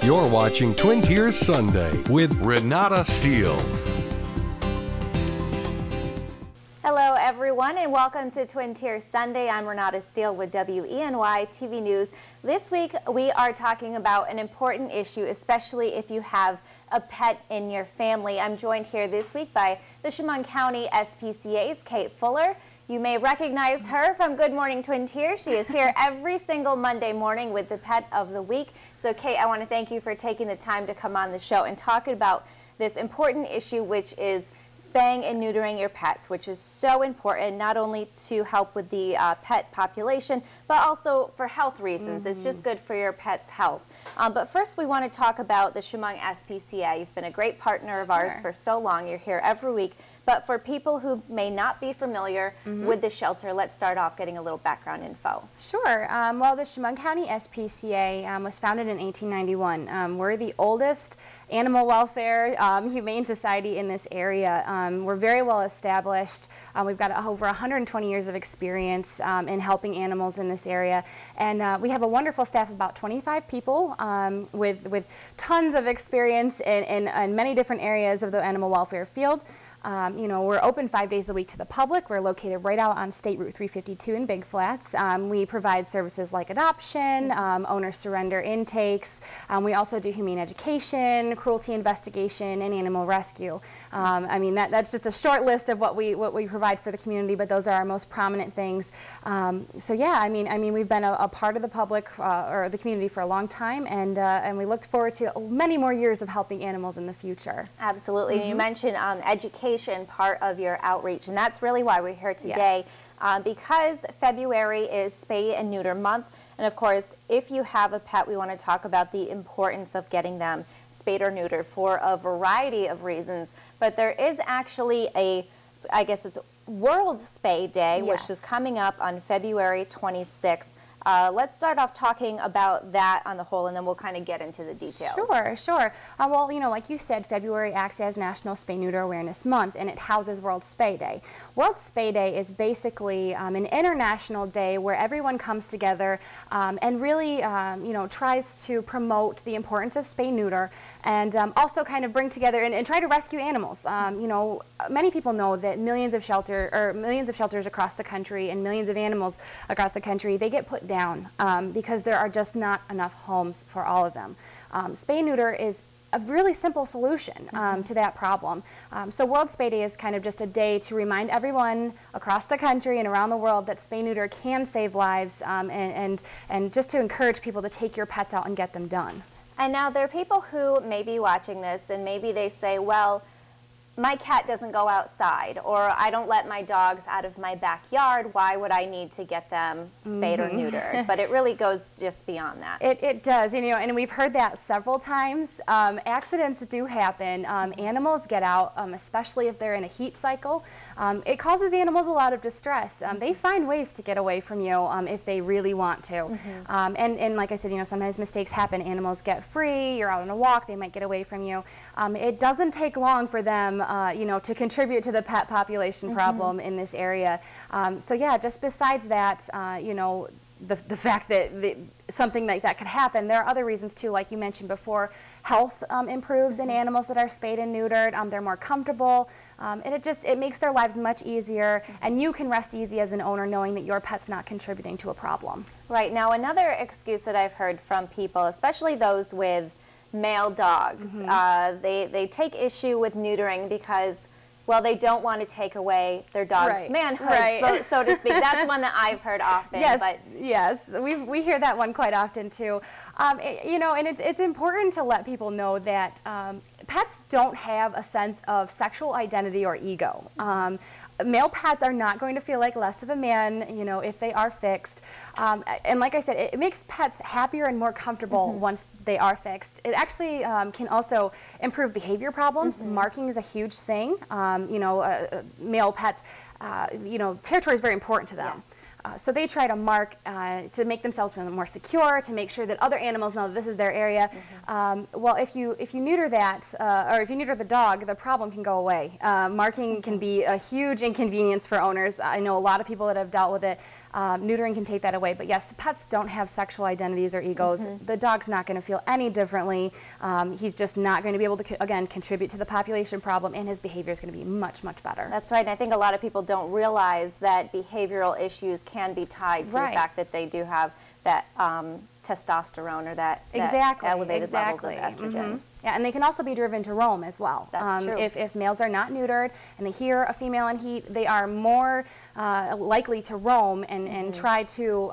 You're watching Twin Tiers Sunday with Renata Stiehl. Hello everyone and welcome to Twin Tiers Sunday. I'm Renata Stiehl with WENY TV News. This week we are talking about an important issue, especially if you have a pet in your family. I'm joined here this week by the Chemung County SPCA's Kate Fuller. You may recognize her from Good Morning Twin Tiers. She is here every single Monday morning with the Pet of the Week. So Kate, I want to thank you for taking the time to come on the show and talk about this important issue, which is spaying and neutering your pets, which is so important not only to help with the pet population, but also for health reasons. It's just good for your pet's health. But first we want to talk about the Chemung SPCA. You've been a great partner of ours for so long. You're here every week. But for people who may not be familiar with the shelter, let's start off getting a little background info. Sure. Well, the Chemung County SPCA was founded in 1891. We're the oldest animal welfare humane society in this area. We're very well established. We've got over 120 years of experience in helping animals in this area. And we have a wonderful staff of about 25 people with tons of experience in many different areas of the animal welfare field. You know, we're open 5 days a week to the public. We're located right out on State Route 352 in Big Flats. We provide services like adoption, owner surrender intakes. We also do humane education, cruelty investigation, and animal rescue. I mean, that's just a short list of what we provide for the community, but those are our most prominent things. So yeah, I mean, we've been a part of the public or the community for a long time, and we look forward to many more years of helping animals in the future. Absolutely. And you mentioned education part of your outreach, and that's really why we're here today, because February is Spay and Neuter month, and of course if you have a pet, we want to talk about the importance of getting them spayed or neutered for a variety of reasons. But there is actually I guess it's World Spay Day, which is coming up on February 26th. Let's start off talking about that on the whole, and then we'll kind of get into the details. Sure. Well, you know, like you said, February acts as National Spay Neuter Awareness Month, and it houses World Spay Day. World Spay Day is basically an international day where everyone comes together and really, you know, tries to promote the importance of spay neuter, and also kind of bring together and try to rescue animals. You know, many people know that millions of shelters across the country and millions of animals across the country, they get put down because there are just not enough homes for all of them. Spay neuter is a really simple solution to that problem. So World Spay Day is kind of just a day to remind everyone across the country and around the world that spay neuter can save lives, and just to encourage people to take your pets out and get them done. And now there are people who may be watching this and maybe they say, well, my cat doesn't go outside, or I don't let my dogs out of my backyard. Why would I need to get them spayed or neutered? But it really goes just beyond that. It does, you know, and we've heard that several times. Accidents do happen. Animals get out, especially if they're in a heat cycle. It causes animals a lot of distress. They find ways to get away from you if they really want to. And like I said, you know, sometimes mistakes happen. Animals get free. You're out on a walk. They might get away from you. It doesn't take long for them you know, to contribute to the pet population problem in this area. So yeah, just besides that, you know, the fact that something like that could happen, there are other reasons too, like you mentioned before. Health improves in animals that are spayed and neutered. They're more comfortable, and it makes their lives much easier, and you can rest easy as an owner knowing that your pet's not contributing to a problem. Right. Now, another excuse that I've heard from people, especially those with male dogs, they take issue with neutering because, well, they don't want to take away their dog's manhood, so to speak. That's one that I've heard often. Yes, we hear that one quite often too. You know, and it's important to let people know that pets don't have a sense of sexual identity or ego. Male pets are not going to feel like less of a man, you know, if they are fixed. And like I said, it makes pets happier and more comfortable once they are fixed. It actually can also improve behavior problems. Marking is a huge thing. You know, male pets, you know, territory is very important to them. So they try to mark to make themselves more secure, to make sure that other animals know that this is their area. Well, if you neuter that, or if you neuter the dog, the problem can go away. Marking can be a huge inconvenience for owners. I know a lot of people that have dealt with it. Neutering can take that away. But yes, pets don't have sexual identities or egos. The dog's not going to feel any differently. He's just not going to be able to, again, contribute to the population problem, and his behavior is going to be much, much better. That's right. And I think a lot of people don't realize that behavioral issues can be tied to the fact that they do have that testosterone or that elevated levels of estrogen. Yeah, and they can also be driven to roam as well. That's true. If males are not neutered and they hear a female in heat, they are more likely to roam and try to,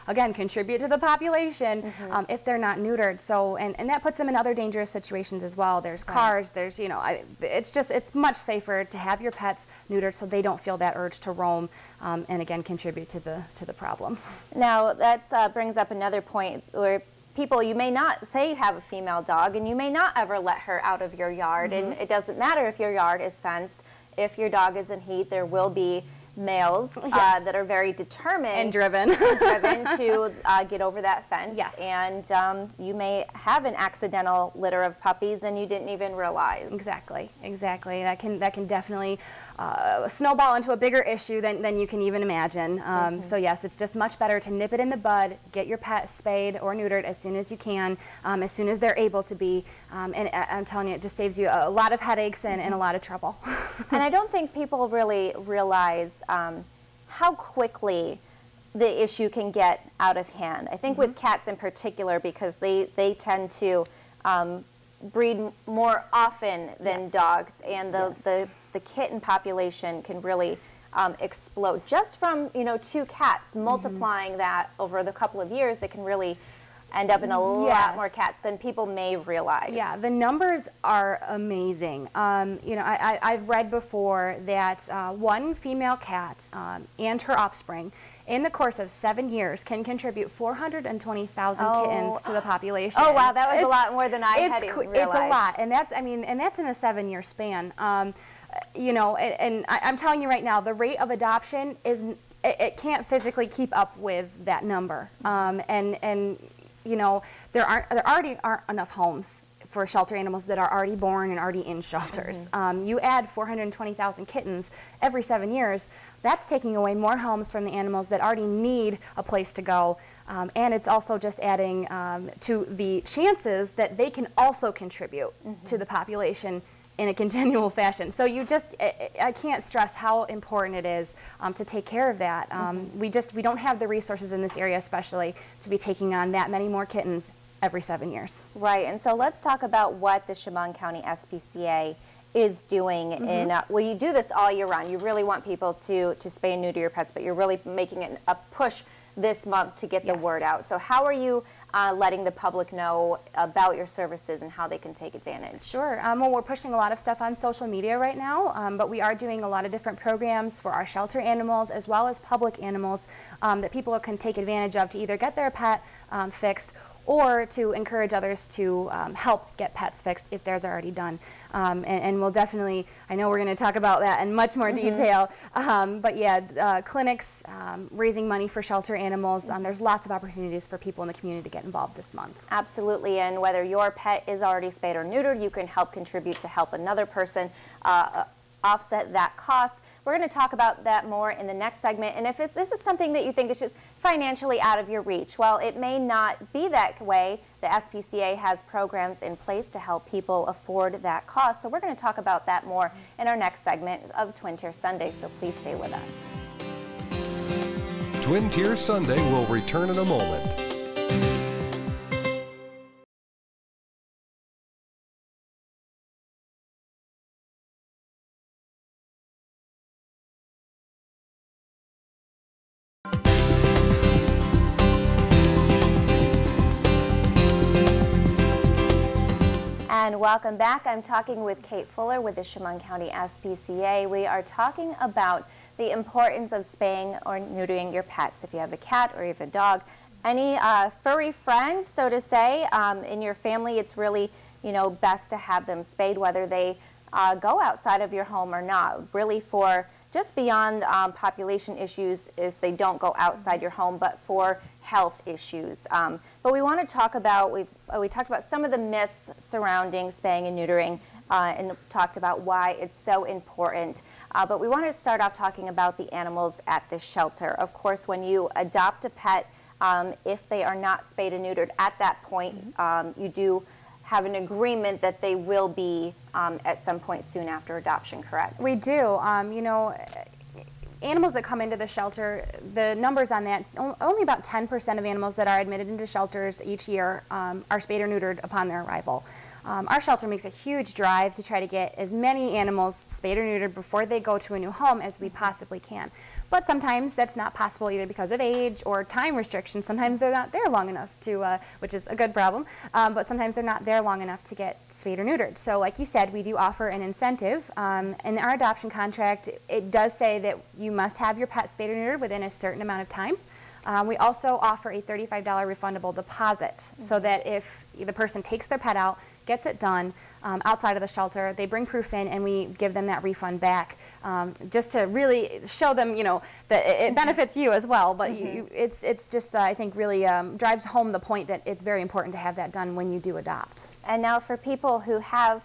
again, contribute to the population if they're not neutered. So, and that puts them in other dangerous situations as well. There's cars, there's, it's much safer to have your pets neutered so they don't feel that urge to roam and again contribute to the problem. Now, that brings up another point where people, you may not say you have a female dog and you may not ever let her out of your yard, and it doesn't matter if your yard is fenced. If your dog is in heat, there will be males that are very determined and driven to get over that fence. Yes. And you may have an accidental litter of puppies and you didn't even realize. Exactly. That can definitely snowball into a bigger issue than you can even imagine. So yes, it's just much better to nip it in the bud, get your pet spayed or neutered as soon as you can, as soon as they're able to be. And I'm telling you, it just saves you a lot of headaches and a lot of trouble. And I don't think people really realize how quickly the issue can get out of hand. I think with cats in particular, because they tend to breed more often than dogs, and the kitten population can really explode. Just from 2 cats, multiplying that over the couple of years, it can really end up in a lot more cats than people may realize. Yeah, the numbers are amazing. I've read before that one female cat and her offspring in the course of 7 years can contribute 420,000 kittens to the population. Oh wow, that was a lot more than I had even realized. It's a lot, and that's in a 7-year span. And I'm telling you right now, the rate of adoption it can't physically keep up with that number. There already aren't enough homes for shelter animals that are already born and already in shelters. You add 420,000 kittens every 7 years, that's taking away more homes from the animals that already need a place to go. And it's also just adding to the chances that they can also contribute to the population in a continual fashion. So I can't stress how important it is to take care of that. We don't have the resources in this area especially to be taking on that many more kittens every 7 years. Right, and so let's talk about what the Chemung County SPCA is doing in, well, you do this all year round. You really want people to spay and neuter your pets, but you're really making it a push this month to get the word out. So how are you letting the public know about your services and how they can take advantage? Sure. Well, we're pushing a lot of stuff on social media right now, but we are doing a lot of different programs for our shelter animals as well as public animals that people can take advantage of to either get their pet fixed or to encourage others to help get pets fixed if theirs are already done. And we'll definitely, I know we're going to talk about that in much more detail, but yeah, clinics, raising money for shelter animals, there's lots of opportunities for people in the community to get involved this month. Absolutely, and whether your pet is already spayed or neutered, you can help contribute to help another person offset that cost. We're going to talk about that more in the next segment. And if this is something that you think is just financially out of your reach, well, it may not be that way. The SPCA has programs in place to help people afford that cost. So we're going to talk about that more in our next segment of Twin Tier Sunday, so please stay with us. Twin Tier Sunday will return in a moment. And welcome back. I'm talking with Kate Fuller with the Chemung County SPCA. We are talking about the importance of spaying or neutering your pets. If you have a cat or you have a dog, any furry friend, so to say, in your family, it's really best to have them spayed, whether they go outside of your home or not. Really for just beyond population issues if they don't go outside your home, but for health issues. But we want to talk about, we talked about some of the myths surrounding spaying and neutering, and talked about why it's so important. But we wanted to start off talking about the animals at this shelter. Of course, when you adopt a pet, if they are not spayed and neutered at that point, you do have an agreement that they will be at some point soon after adoption, correct? We do. You know, animals that come into the shelter, the numbers on that, only about 10% of animals that are admitted into shelters each year are spayed or neutered upon their arrival. Our shelter makes a huge drive to try to get as many animals spayed or neutered before they go to a new home as we possibly can. But sometimes that's not possible either because of age or time restrictions. Sometimes they're not there long enough to, which is a good problem, but sometimes they're not there long enough to get spayed or neutered. So like you said, we do offer an incentive. In our adoption contract, it does say that you must have your pet spayed or neutered within a certain amount of time. We also offer a $35 refundable deposit so that if the person takes their pet out, gets it done outside of the shelter, they bring proof in and we give them that refund back just to really show them, you know, that it benefits you as well. But it's just, I think, really drives home the point that it's very important to have that done when you do adopt. And now for people who have,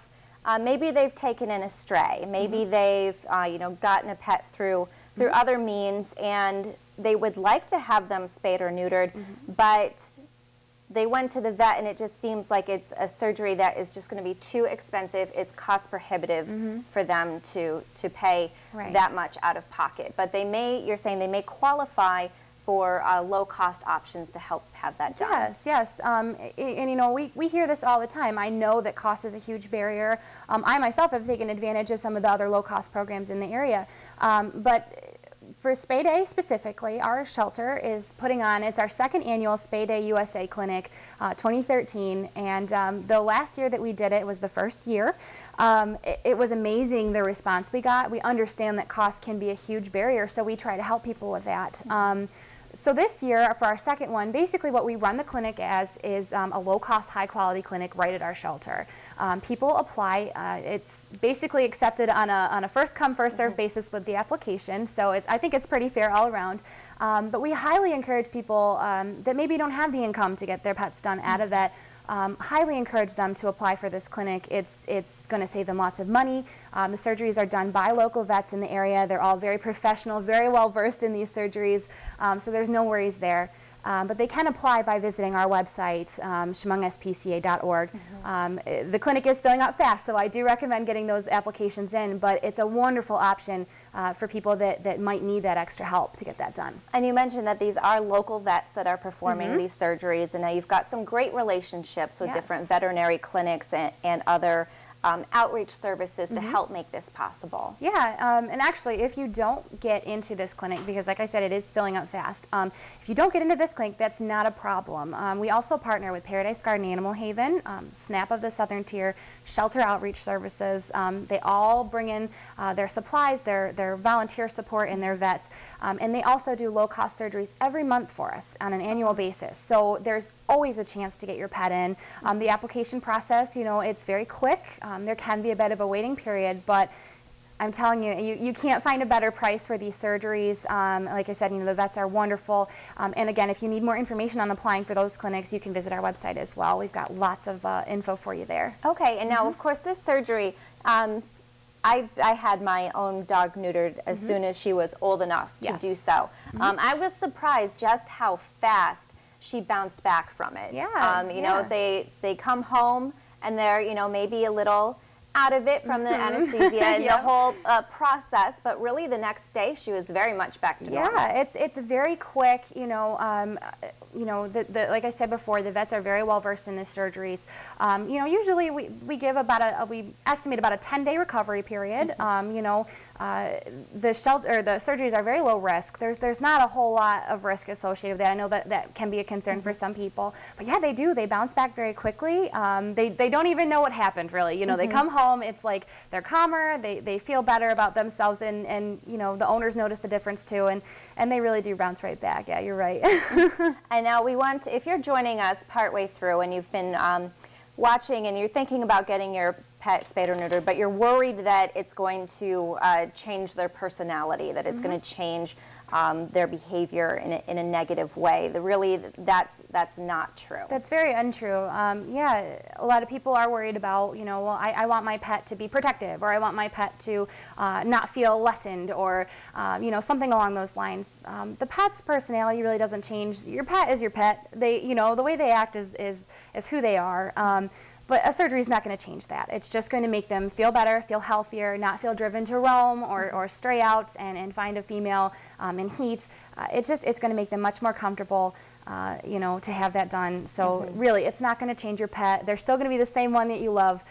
maybe they've taken in a stray, maybe they've, you know, gotten a pet through other means and they would like to have them spayed or neutered, but they went to the vet and it just seems like it's a surgery that is just going to be too expensive. It's cost prohibitive for them to pay that much out of pocket. But they may, you're saying they may qualify for low-cost options to help have that done. Yes, yes. And you know, we hear this all the time. I know that cost is a huge barrier. I myself have taken advantage of some of the other low-cost programs in the area. But for Spay Day specifically, our shelter is putting on, it's our second annual Spay Day USA Clinic 2013, and the last year that we did it was the first year. It was amazing the response we got. We understand that cost can be a huge barrier, so we try to help people with that. So this year, for our second one, basically what we run the clinic as is a low-cost, high-quality clinic right at our shelter. People apply. It's basically accepted on a first-come, first-served basis with the application, so I think it's pretty fair all around. But we highly encourage people that maybe don't have the income to get their pets done out of that. Highly encourage them to apply for this clinic. It's going to save them lots of money. The surgeries are done by local vets in the area. They're all very professional, very well versed in these surgeries, so there's no worries there. But they can apply by visiting our website, chemungspca.org. The clinic is filling up fast, so I do recommend getting those applications in, but it's a wonderful option for people that might need that extra help to get that done. And you mentioned that these are local vets that are performing these surgeries, and now you've got some great relationships with different veterinary clinics and other outreach services to help make this possible. Yeah, and actually, if you don't get into this clinic, because like I said, it is filling up fast, if you don't get into this clinic, that's not a problem. We also partner with Paradise Garden Animal Haven, SNAP of the Southern Tier, Shelter Outreach Services. They all bring in their supplies, their volunteer support, and their vets. And they also do low-cost surgeries every month for us on an annual basis. So there's always a chance to get your pet in. The application process, you know, it's very quick. There can be a bit of a waiting period, but I'm telling you, you can't find a better price for these surgeries. Like I said, you know, the vets are wonderful. And again, if you need more information on applying for those clinics, you can visit our website as well. We've got lots of info for you there. Okay, and now, of course, this surgery, I had my own dog neutered as soon as she was old enough to do so. I was surprised just how fast she bounced back from it. Yeah. You know, they come home and they're, you know, maybe a little out of it from the anesthesia and the whole process, but really the next day she was very much back to normal. Yeah, it's very quick. You know, like I said before, the vets are very well versed in these surgeries. You know, usually we give about we estimate about a 10-day recovery period. You know, the surgeries are very low risk. There's not a whole lot of risk associated with that. I know that can be a concern for some people, but yeah, they do. They bounce back very quickly. They don't even know what happened, really. You know, they come home, it's like they're calmer, they feel better about themselves, and you know, the owners notice the difference too, and they really do bounce right back. Yeah, you're right. And now we want, if you're joining us partway through and you've been watching and you're thinking about getting your pet spayed or neutered, but you're worried that it's going to change their personality, that it's going to change their behavior in a negative way. That's not true. That's very untrue. Yeah, a lot of people are worried about, you know, well, I want my pet to be protective, or I want my pet to not feel lessened, or you know, something along those lines. The pet's personality really doesn't change. Your pet is your pet. They, you know, the way they act is who they are. But a surgery is not going to change that. It's just going to make them feel better, feel healthier, not feel driven to roam or stray out and find a female in heat. It's going to make them much more comfortable, you know, to have that done. So really, it's not going to change your pet. They're still going to be the same one that you love.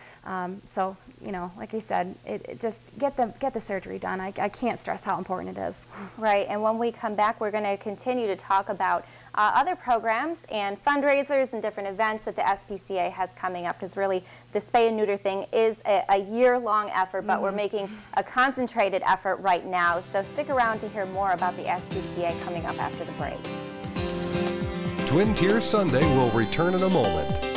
So, you know, like I said, just get the surgery done. I can't stress how important it is. Right, and when we come back, we're going to continue to talk about other programs and fundraisers and different events that the SPCA has coming up, because really the spay and neuter thing is a year-long effort, but we're making a concentrated effort right now. So stick around to hear more about the SPCA coming up after the break. Twin Tier Sunday will return in a moment.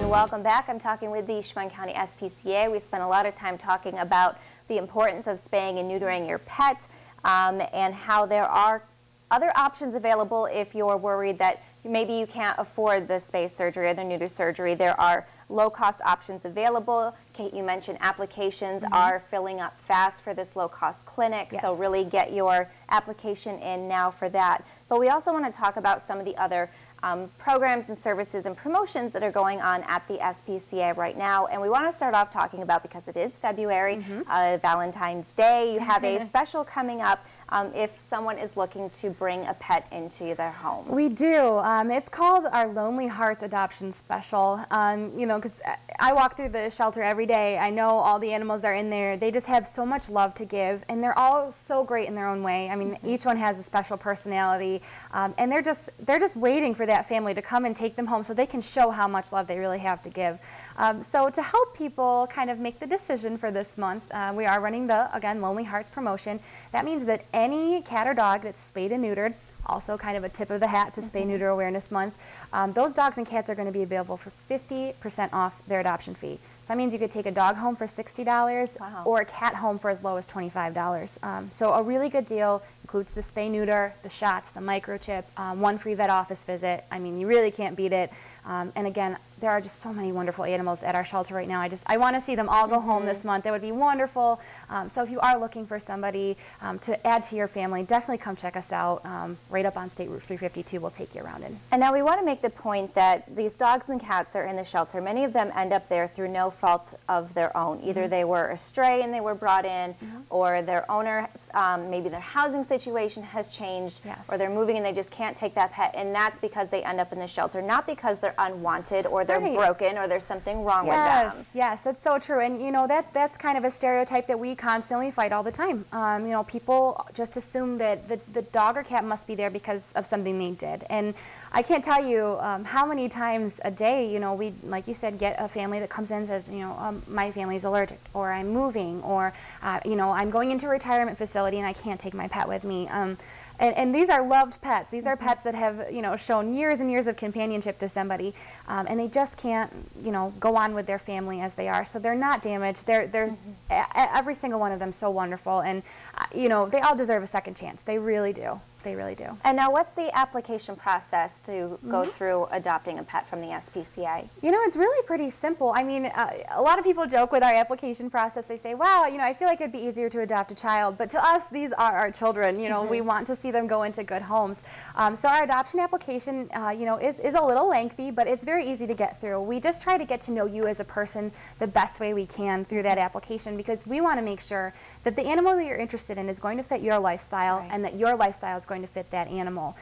Welcome back. I'm talking with the Chemung County SPCA. We spent a lot of time talking about the importance of spaying and neutering your pet, and how there are other options available if you're worried that maybe you can't afford the spay surgery or the neuter surgery. There are low-cost options available. Kate, you mentioned applications are filling up fast for this low-cost clinic, so really get your application in now for that. But we also want to talk about some of the other programs and services and promotions that are going on at the SPCA right now. And we want to start off talking about, because it is February, Valentine's Day, you have a special coming up if someone is looking to bring a pet into their home. We do. It's called our Lonely Hearts Adoption Special. You know, because I walk through the shelter every day. I know all the animals are in there. They just have so much love to give, and they're all so great in their own way. I mean, each one has a special personality, and they're just waiting for that family to come and take them home so they can show how much love they really have to give. So to help people kind of make the decision for this month, we are running the, again, Lonely Hearts promotion. That means that any cat or dog that's spayed and neutered, also kind of a tip of the hat to Spay Neuter Awareness Month, those dogs and cats are going to be available for 50% off their adoption fee. So that means you could take a dog home for $60 or a cat home for as low as $25. So a really good deal. Includes the spay neuter, the shots, the microchip, one free vet office visit. I mean, you really can't beat it. And again, there are just so many wonderful animals at our shelter right now. I want to see them all go home this month. That would be wonderful. So if you are looking for somebody to add to your family, definitely come check us out. Right up on State Route 352, we'll take you around in. And now we want to make the point that these dogs and cats are in the shelter. Many of them end up there through no fault of their own. Either they were astray and they were brought in, or their owner, maybe their housing situation has changed, or they're moving and they just can't take that pet, and that's because they end up in the shelter, not because they're unwanted or they're broken or there's something wrong with them. Yes, that's so true. And you know, that's kind of a stereotype that we constantly fight all the time. You know, people just assume that the dog or cat must be there because of something they did. And I can't tell you how many times a day, you know, we, like you said, get a family that comes in and says, you know, my family's allergic, or I'm moving, or, you know, I'm going into a retirement facility and I can't take my pet with me. And these are loved pets. These are pets that have, you know, shown years and years of companionship to somebody, and they just can't, you know, go on with their family as they are. So they're not damaged. They're every single one of them so wonderful, and you know, they all deserve a second chance. They really do. They really do. And now, what's the application process to go through adopting a pet from the SPCA? You know, it's really pretty simple. I mean, a lot of people joke with our application process. They say, wow, you know, I feel like it'd be easier to adopt a child. But to us, these are our children. You know, we want to see them go into good homes. So our adoption application, you know, is a little lengthy, but it's very easy to get through. We just try to get to know you as a person the best way we can through that application, because we want to make sure that the animal that you're interested in is going to fit your lifestyle, and that your lifestyle is going going to fit that animal.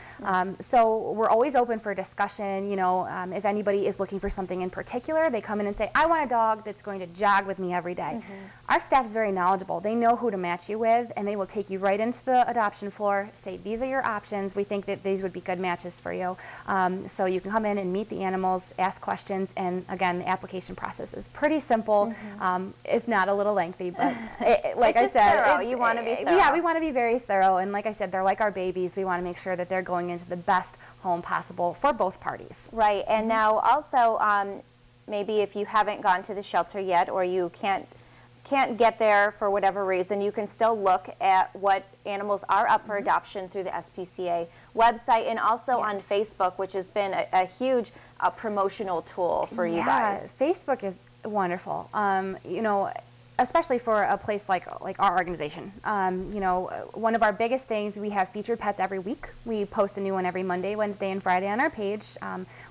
So we're always open for discussion. You know, if anybody is looking for something in particular, they come in and say, I want a dog that's going to jog with me every day. Our staff's very knowledgeable. They know who to match you with, and they will take you right into the adoption floor, say, these are your options. We think that these would be good matches for you. So you can come in and meet the animals, ask questions, and again, the application process is pretty simple, if not a little lengthy, but like I said, you want to be thorough. Yeah, we want to be very thorough, and like I said, they're like our babies. We want to make sure that they're going into the best home possible for both parties. Right, and now also, maybe if you haven't gone to the shelter yet, or you can't get there for whatever reason, you can still look at what animals are up for adoption through the SPCA website, and also on Facebook, which has been a huge promotional tool for you guys. Facebook is wonderful. You know, especially for a place like our organization. You know, one of our biggest things, we have featured pets every week. We post a new one every Monday, Wednesday, and Friday on our page.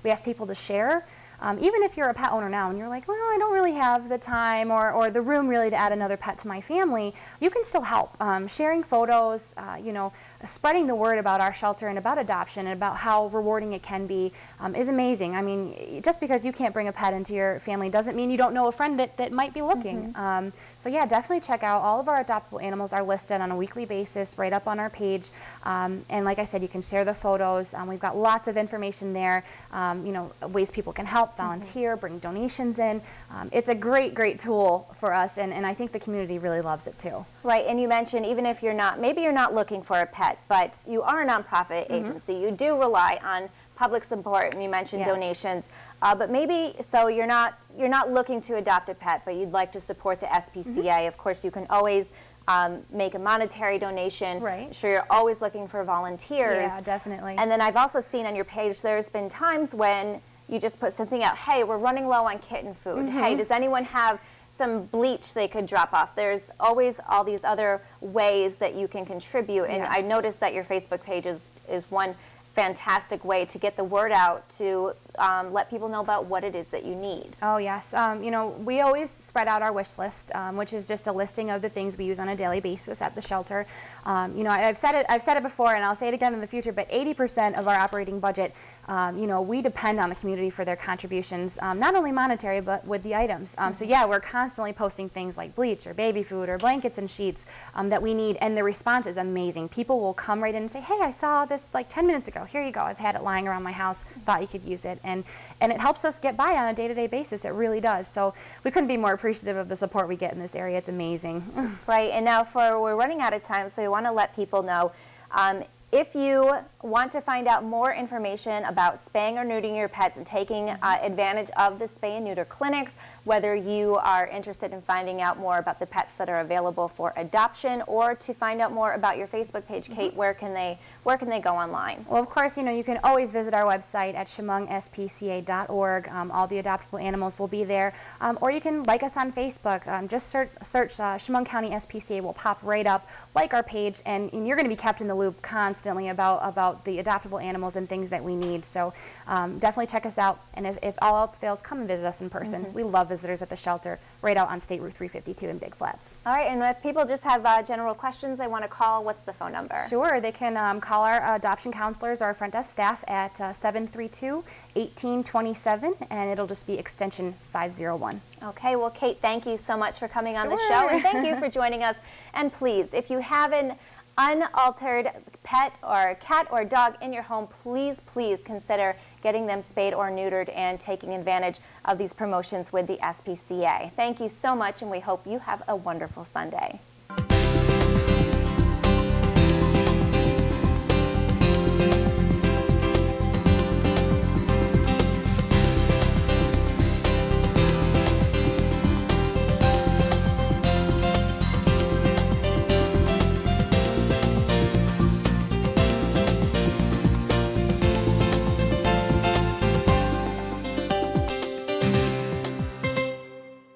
We ask people to share. Even if you're a pet owner now and you're like, well, I don't really have the time or the room really to add another pet to my family, you can still help. Sharing photos, you know, spreading the word about our shelter and about adoption and about how rewarding it can be is amazing. I mean, just because you can't bring a pet into your family doesn't mean you don't know a friend that might be looking. So yeah, definitely check out. All of our adoptable animals are listed on a weekly basis right up on our page. And like I said, you can share the photos. We've got lots of information there, you know, ways people can help, volunteer, bring donations in. It's a great, great tool for us, and I think the community really loves it too. Right, and you mentioned even if you're not, maybe you're not looking for a pet, but you are a nonprofit agency. You do rely on public support, and you mentioned donations. But maybe, so you're not looking to adopt a pet, but you'd like to support the SPCA. Of course, you can always make a monetary donation. Right. I'm sure you're always looking for volunteers. Yeah, definitely. And then I've also seen on your page, there's been times when you just put something out, hey, we're running low on kitten food. Hey, does anyone have some bleach they could drop off? There's always all these other ways that you can contribute, and I noticed that your Facebook page is one fantastic way to get the word out, to let people know about what it is that you need. Oh yes, you know, we always spread out our wish list, which is just a listing of the things we use on a daily basis at the shelter. You know, I've said it before, and I'll say it again in the future, but 80% of our operating budget, you know, we depend on the community for their contributions, not only monetary, but with the items. So yeah, we're constantly posting things like bleach or baby food or blankets and sheets that we need, and the response is amazing. People will come right in and say, hey, I saw this like 10 minutes ago. Here you go. I've had it lying around my house. Thought you could use it. And it helps us get by on a day-to-day basis. It really does. So we couldn't be more appreciative of the support we get in this area. It's amazing. Right. And now we're running out of time, so we want to let people know, if you want to find out more information about spaying or neutering your pets and taking advantage of the spay and neuter clinics, whether you are interested in finding out more about the pets that are available for adoption, or to find out more about your Facebook page, Kate, where can they go online? Well, of course, you know, you can always visit our website at chemungspca.org. All the adoptable animals will be there. Or you can like us on Facebook. Just search Chemung County SPCA will pop right up, like our page, and you're going to be kept in the loop constantly about the adoptable animals and things that we need. So definitely check us out, and if all else fails, come and visit us in person. We love visitors at the shelter right out on State Route 352 in Big Flats. All right, and if people just have general questions they want to call, what's the phone number? Sure, they can call our adoption counselors or our front desk staff at 732-1827, and it'll just be extension 501. Okay, well, Kate, thank you so much for coming on the show, and thank you for joining us. And please, if you have an unaltered pet or cat or dog in your home, please consider getting them spayed or neutered and taking advantage of these promotions with the SPCA. Thank you so much, and we hope you have a wonderful Sunday.